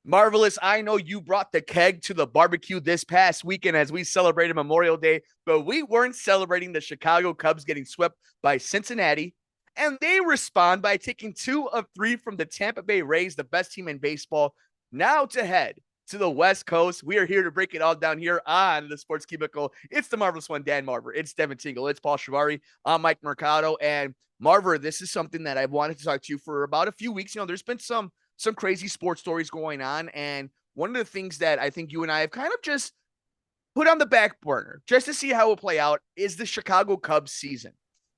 Marvelous. I know you brought the keg to the barbecue this past weekend as we celebrated Memorial Day, but we weren't celebrating the Chicago Cubs getting swept by Cincinnati. And they respond by taking 2 of 3 from the Tampa Bay Rays, the best team in baseball. Now to head to the West Coast. We are here to break it all down here on the Sports Cubicle. It's the Marvelous One, Dan Marver. It's Devin Tingle. It's Paul Chivari. I'm Mike Mercado. And Marver, this is something that I've wanted to talk to you for about a few weeks. There's been some crazy sports stories going on. And one of the things that I think you and I have kind of just put on the back burner just to see how it will play out is the Chicago Cubs season.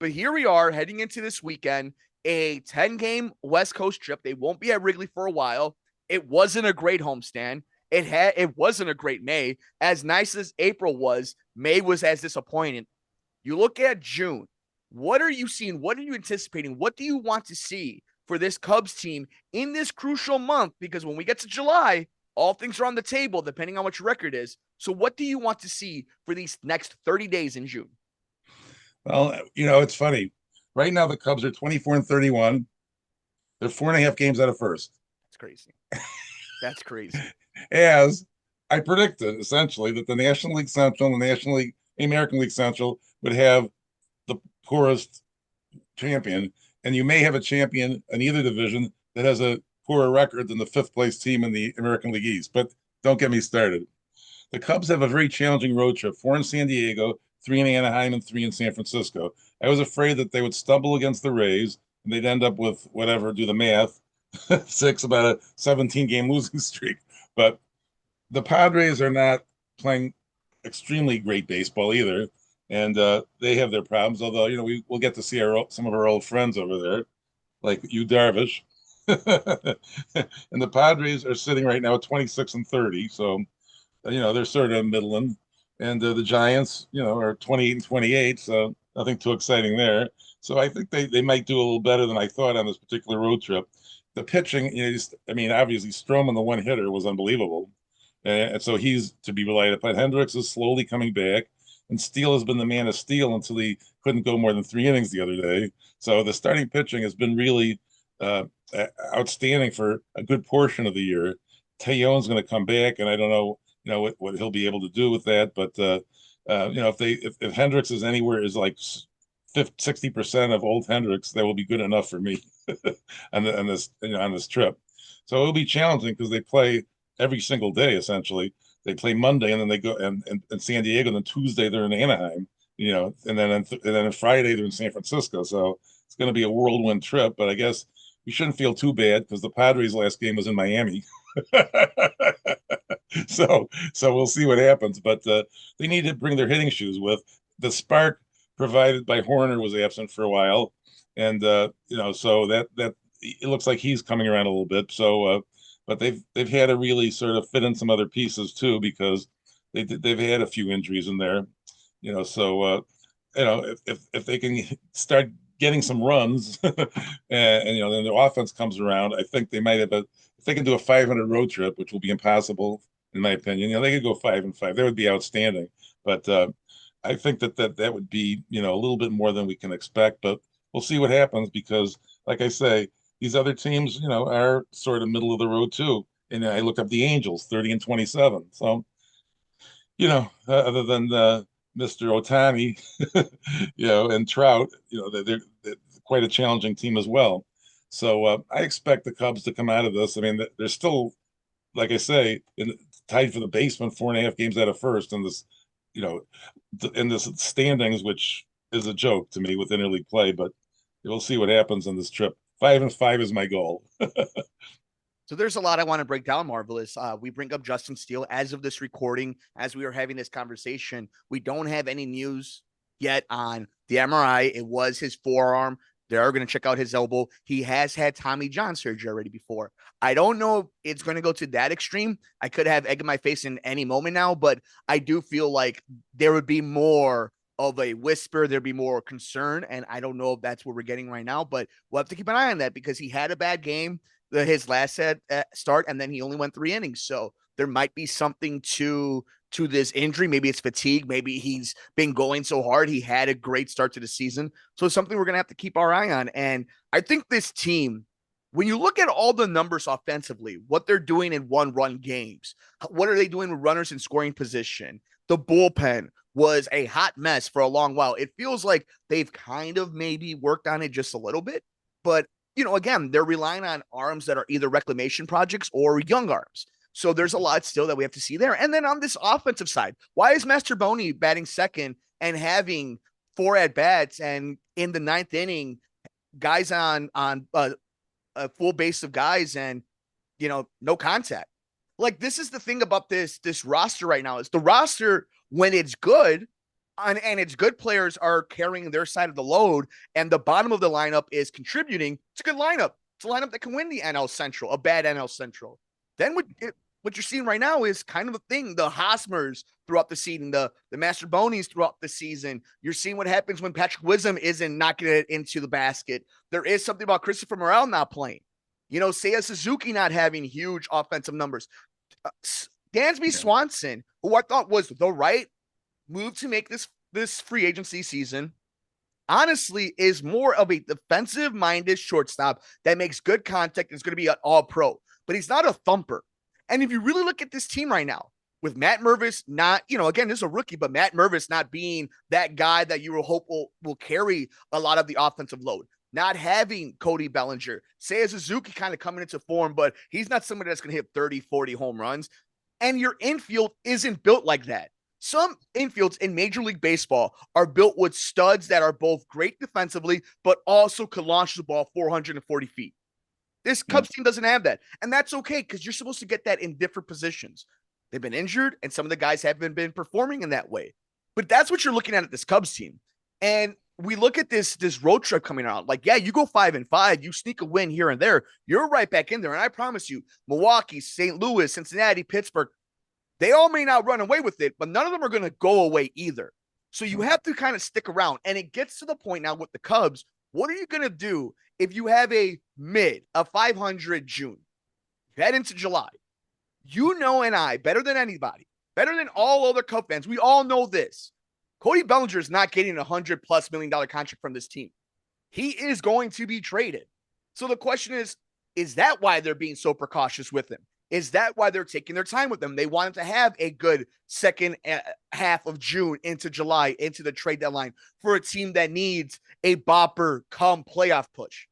But here we are heading into this weekend, a 10-game West Coast trip. They won't be at Wrigley for a while. It wasn't a great homestand. It wasn't a great May. As nice as April was, May was as disappointing. You look at June. What are you seeing? What are you anticipating? What do you want to see for this Cubs team in this crucial month? Because when we get to July, all things are on the table, depending on what your record is. So what do you want to see for these next 30 days in June? Well, it's funny. Right now, the Cubs are 24-31. They're 4.5 games out of first. That's crazy. That's crazy. As I predicted, essentially, that the National League Central and the American League Central would have the poorest champion. And you may have a champion in either division that has a poorer record than the fifth place team in the American League East. But don't get me started. The Cubs have a very challenging road trip, 4 in San Diego, 3 in Anaheim, and 3 in San Francisco. I was afraid that they would stumble against the Rays and they'd end up with whatever, do the math, about a 17-game losing streak. But the Padres are not playing extremely great baseball either. And they have their problems, although, we'll get to see some of our old friends over there, like you, Darvish. And the Padres are sitting right now at 26-30. So, they're sort of middling. And the Giants, are 28-28. So nothing too exciting there. So I think they might do a little better than I thought on this particular road trip. The pitching, obviously Stroman, the one hitter, was unbelievable. And so he's to be relied upon. Hendricks is slowly coming back. And Steele has been the man of steel until he couldn't go more than 3 innings the other day. So the starting pitching has been really outstanding for a good portion of the year. Teon's going to come back, and I don't know, what he'll be able to do with that. But if Hendricks is anywhere is like 60% of old Hendricks, that will be good enough for me on this trip. So it'll be challenging because they play every single day essentially. They play Monday and then they go and San Diego, and then Tuesday they're in Anaheim, and then on Friday they're in San Francisco. So it's going to be a whirlwind trip, but I guess we shouldn't feel too bad because the Padres' last game was in Miami. so we'll see what happens, but they need to bring their hitting shoes with. The spark provided by Horner was absent for a while, and so that it looks like he's coming around a little bit. So but they've had to really sort of fit in some other pieces too, because they've had a few injuries in there, So if they can start getting some runs, and then the offense comes around, I think they might have if they can do a 500 road trip, which will be impossible in my opinion. They could go 5-5. That would be outstanding. But I think that would be a little bit more than we can expect. But we'll see what happens because, like I say, these other teams, are sort of middle of the road too. And I look up the Angels, 30-27. So, other than Mr. Otani, and Trout, they're quite a challenging team as well. So I expect the Cubs to come out of this. I mean, they're still, like I say, tied for the basement, 4.5 games out of first in this, in this standings, which is a joke to me with interleague play. But we'll see what happens on this trip. 5-5 is my goal. So there's a lot I want to break down, Marvelous. We bring up Justin Steele as of this recording, as we are having this conversation. We don't have any news yet on the MRI. It was his forearm. They are going to check out his elbow. He has had Tommy John surgery already before. I don't know if it's going to go to that extreme. I could have egg in my face in any moment now, but I do feel like there would be more of a whisper. There'd be more concern, and I don't know if that's what we're getting right now, but we'll have to keep an eye on that because he had a bad game his last start, and then he only went 3 innings. So there might be something to this injury. Maybe it's fatigue. Maybe he's been going so hard. He had a great start to the season. So it's something we're going to have to keep our eye on. And I think this team when you look at all the numbers offensively, what they're doing in one-run games, what are they doing with runners in scoring position? The bullpen was a hot mess for a long while. It feels like they've kind of maybe worked on it just a little bit, but again, they're relying on arms that are either reclamation projects or young arms. So there's a lot still that we have to see there. And then on this offensive side, why is Master Boney batting second and having 4 at bats, and in the ninth inning, guys on a full base of guys and no contact? Like, this is the thing about this roster right now, is the roster when it's good and it's good players are carrying their side of the load and the bottom of the lineup is contributing. It's a good lineup. It's a lineup that can win the NL Central, a bad NL Central. Then what you're seeing right now is kind of a thing. The Hosmers throughout the season, the Master Bonies throughout the season. You're seeing what happens when Patrick Wisdom isn't knocking it into the basket. There is something about Christopher Morel not playing. Seiya Suzuki not having huge offensive numbers. Dansby Swanson, who I thought was the right move to make this free agency season, honestly is more of a defensive-minded shortstop that makes good contact and is going to be an all-pro. But he's not a thumper. And if you really look at this team right now, with Matt Mervis not, again, this is a rookie, but Matt Mervis not being that guy that you will hope will carry a lot of the offensive load. Not having Cody Bellinger, Seiya Suzuki kind of coming into form, but he's not somebody that's going to hit 30, 40 home runs. And your infield isn't built like that. Some infields in Major League Baseball are built with studs that are both great defensively, but also could launch the ball 440 feet. This Cubs team doesn't have that. And that's okay, because you're supposed to get that in different positions. They've been injured, and some of the guys haven't been performing in that way. But that's what you're looking at this Cubs team. And we look at this road trip coming out. Like, yeah, you go 5-5, you sneak a win here and there, you're right back in there. And I promise you, Milwaukee, St. Louis, Cincinnati, Pittsburgh, they all may not run away with it, but none of them are going to go away either. So you have to kind of stick around. And it gets to the point now with the Cubs. What are you going to do if you have a 500 June? You head into July. And I, better than anybody, better than all other Cub fans, we all know this. Cody Bellinger is not getting $100+ million contract from this team. He is going to be traded. So the question is that why they're being so precautious with him? Is that why they're taking their time with them? They want him to have a good second half of June into July, into the trade deadline for a team that needs a bopper come playoff push.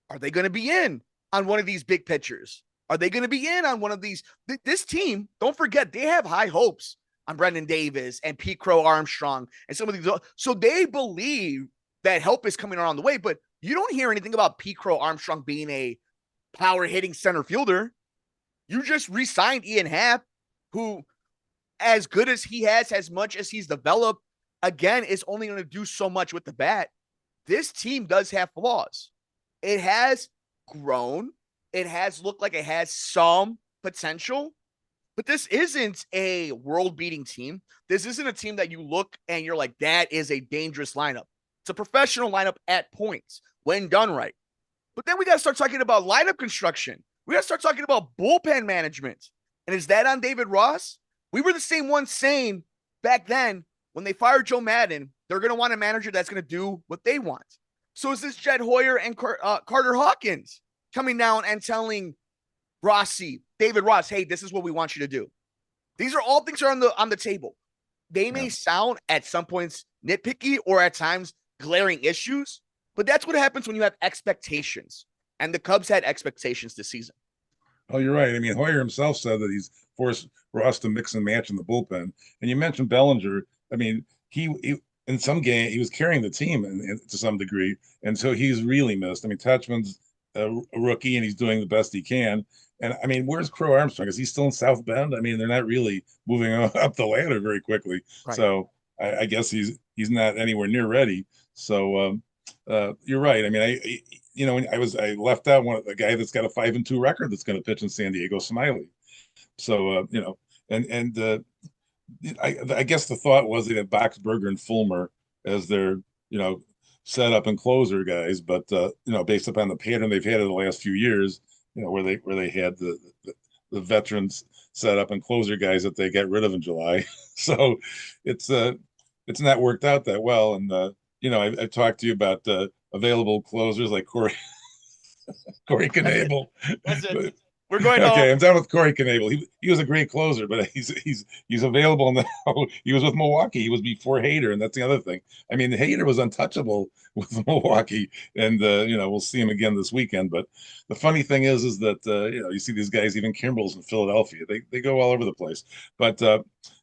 Are they going to be in on one of these big pitchers? Are they going to be in on one of these? This team, don't forget, they have high hopes on Brendan Davis and Pete Crow Armstrong and some of these. So they believe that help is coming around the way, but you don't hear anything about Pete Crow Armstrong being a power hitting center fielder. You just re-signed Ian Happ, who, as good as he has, as much as he's developed, again, is only going to do so much with the bat. This team does have flaws. It has grown. It has looked like it has some potential, but this isn't a world-beating team. This isn't a team that you look and you're like, that is a dangerous lineup. It's a professional lineup at points when done right. But then we got to start talking about lineup construction. We got to start talking about bullpen management. And is that on David Ross? We were the same ones saying back then when they fired Joe Madden, they're going to want a manager that's going to do what they want. So is this Jed Hoyer and Carter Hawkins coming down and telling David Ross, hey, this is what we want you to do? These are all things that are on the table. They may sound at some points nitpicky or at times glaring issues, but that's what happens when you have expectations. And the Cubs had expectations this season. Oh, you're right. I mean, Hoyer himself said that he's forced Ross to mix and match in the bullpen. And you mentioned Bellinger. I mean, he in some game he was carrying the team to some degree, and so he's really missed. I mean, Touchman's a rookie and he's doing the best he can. And I mean, where's Crow Armstrong? Is he still in South Bend? I mean, they're not really moving up the ladder very quickly. Right. So I guess he's not anywhere near ready. So you're right. I mean, I left out a guy that's got a 5-2 record that's going to pitch in San Diego, Smiley. So I guess the thought was they had Boxberger and Fulmer as their set up and closer guys, but based upon the pattern they've had in the last few years, where they had the veterans set up and closer guys that they got rid of in July. So it's not worked out that well. And I've talked to you about available closers like Corey Corey That's it. Knable. That's it. We're going home. Okay, I'm done with Corey Knable. He was a great closer, but he's available now. He was with Milwaukee. He was before Hader, and that's the other thing. I mean, Hader was untouchable with Milwaukee, and we'll see him again this weekend. But the funny thing is that you see these guys, even Kimbrel's in Philadelphia. They go all over the place, but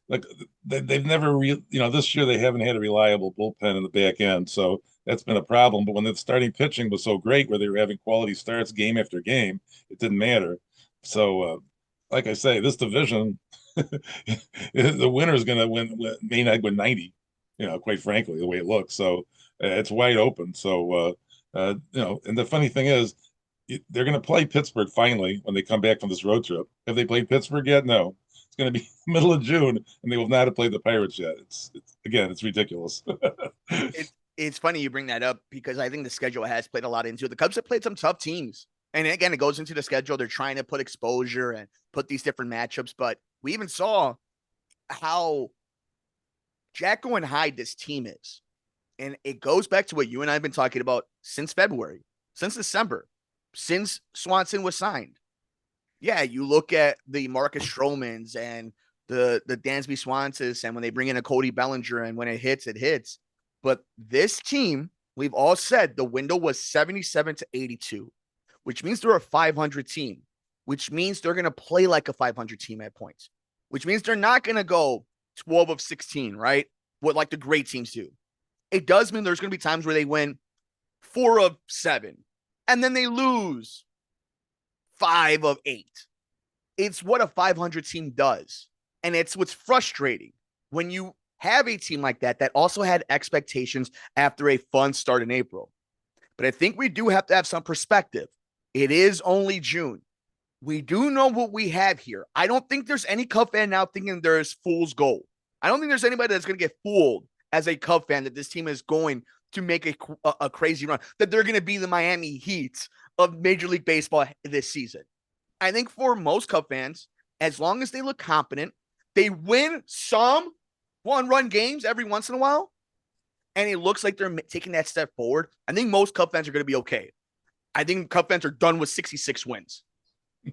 like they've never this year they haven't had a reliable bullpen in the back end, so that's been a problem. But when the starting pitching was so great, where they were having quality starts game after game, it didn't matter. So, like I say, this division, the winner is going to may not win 90, quite frankly, the way it looks. So it's wide open. So, and the funny thing is, they're going to play Pittsburgh finally when they come back from this road trip. Have they played Pittsburgh yet? No. It's going to be middle of June, and they will not have played the Pirates yet. It's ridiculous. It's funny you bring that up because I think the schedule has played a lot into it. The Cubs have played some tough teams. And again, it goes into the schedule. They're trying to put exposure and put these different matchups. But we even saw how Jacko and Hyde this team is. And it goes back to what you and I have been talking about since February, since December, since Swanson was signed. Yeah, you look at the Marcus Stromans and the Dansby Swansons, and when they bring in a Cody Bellinger, and when it hits, it hits. But this team, we've all said the window was 77 to 82. Which means they're a 500 team, which means they're going to play like a 500 team at points, which means they're not going to go 12 of 16, right? What like the great teams do. It does mean there's going to be times where they win 4 of 7, and then they lose 5 of 8. It's what a 500 team does. And it's what's frustrating when you have a team like that also had expectations after a fun start in April. But I think we do have to have some perspective. It is only June. We do know what we have here. I don't think there's any Cub fan now thinking there's fool's gold. I don't think there's anybody that's going to get fooled as a Cub fan that this team is going to make a crazy run, that they're going to be the Miami Heat of Major League Baseball this season. I think for most Cub fans, as long as they look competent, they win some one-run games every once in a while, and it looks like they're taking that step forward, I think most Cub fans are going to be okay. I think Cub fans are done with 66 wins.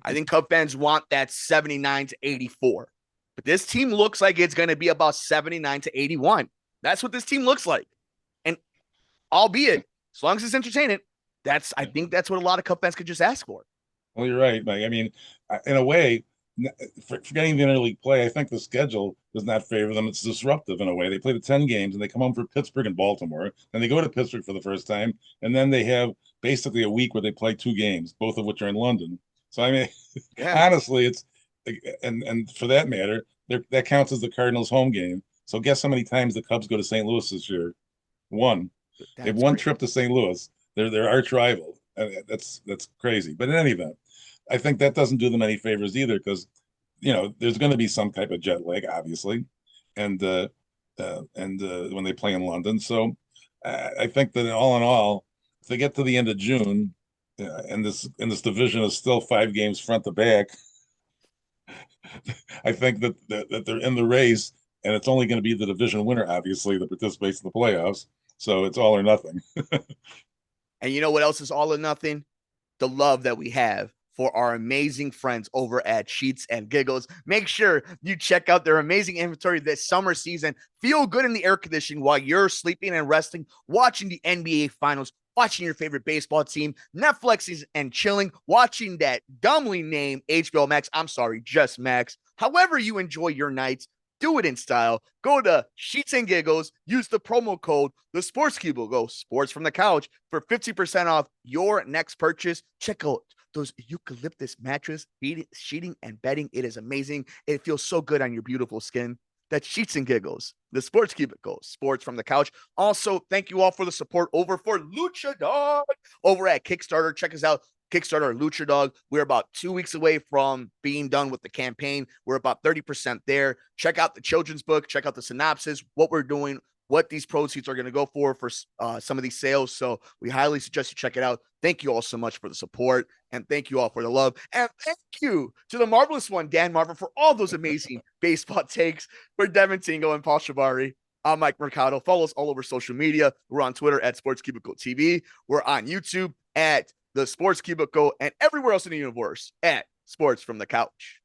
I think Cub fans want that 79 to 84. But this team looks like it's going to be about 79 to 81. That's what this team looks like. And albeit, as long as it's entertaining, I think that's what a lot of Cub fans could just ask for. Well, you're right, Mike. I mean, in a way, forgetting the interleague play, I think the schedule does not favor them. It's disruptive in a way. They play the 10 games and they come home for Pittsburgh and Baltimore. Then they go to Pittsburgh for the first time. And then they have basically a week where they play 2 games, both of which are in London. So, I mean, honestly, it's, and for that matter, that counts as the Cardinals' home game. So guess how many times the Cubs go to St. Louis this year? 1. They have 1 trip to St. Louis. They're their arch rival. That's crazy. But in any event, I think that doesn't do them any favors either, because there's going to be some type of jet lag, obviously, and when they play in London. So I think that all in all, if they get to the end of June, and this division is still 5 games front to back, I think that they're in the race, and it's only going to be the division winner, obviously, that participates in the playoffs. So it's all or nothing. And you know what else is all or nothing? The love that we have for our amazing friends over at Sheets and Giggles. Make sure you check out their amazing inventory this summer season. Feel good in the air conditioning while you're sleeping and resting, watching the NBA Finals, watching your favorite baseball team, Netflixing and chilling, watching that dumbly named HBO Max. I'm sorry, just Max. However you enjoy your nights, do it in style. Go to Sheets and Giggles. Use the promo code, the Sports Cubicle, Sports from the Couch, for 50% off your next purchase. Check out those eucalyptus mattress, sheeting, and bedding. It is amazing. It feels so good on your beautiful skin. That's Sheets and Giggles, the Sports Cubicle, Sports from the Couch. Also, thank you all for the support over for Lucha Dog over at Kickstarter. Check us out. Kickstarter Lucha Dog. We're about 2 weeks away from being done with the campaign. We're about 30% there. Check out the children's book. Check out the synopsis, what we're doing, what these proceeds are going to go for some of these sales. So we highly suggest you check it out. Thank you all so much for the support, and thank you all for the love. And thank you to the marvelous one, Dan Marver, for all those amazing baseball takes. For Devin Tingle and Paul Chivari, I'm Mike Mercado. Follow us all over social media. We're on Twitter at Sports Cubicle TV. We're on YouTube at the Sports Cubicle, and everywhere else in the universe at Sports from the Couch.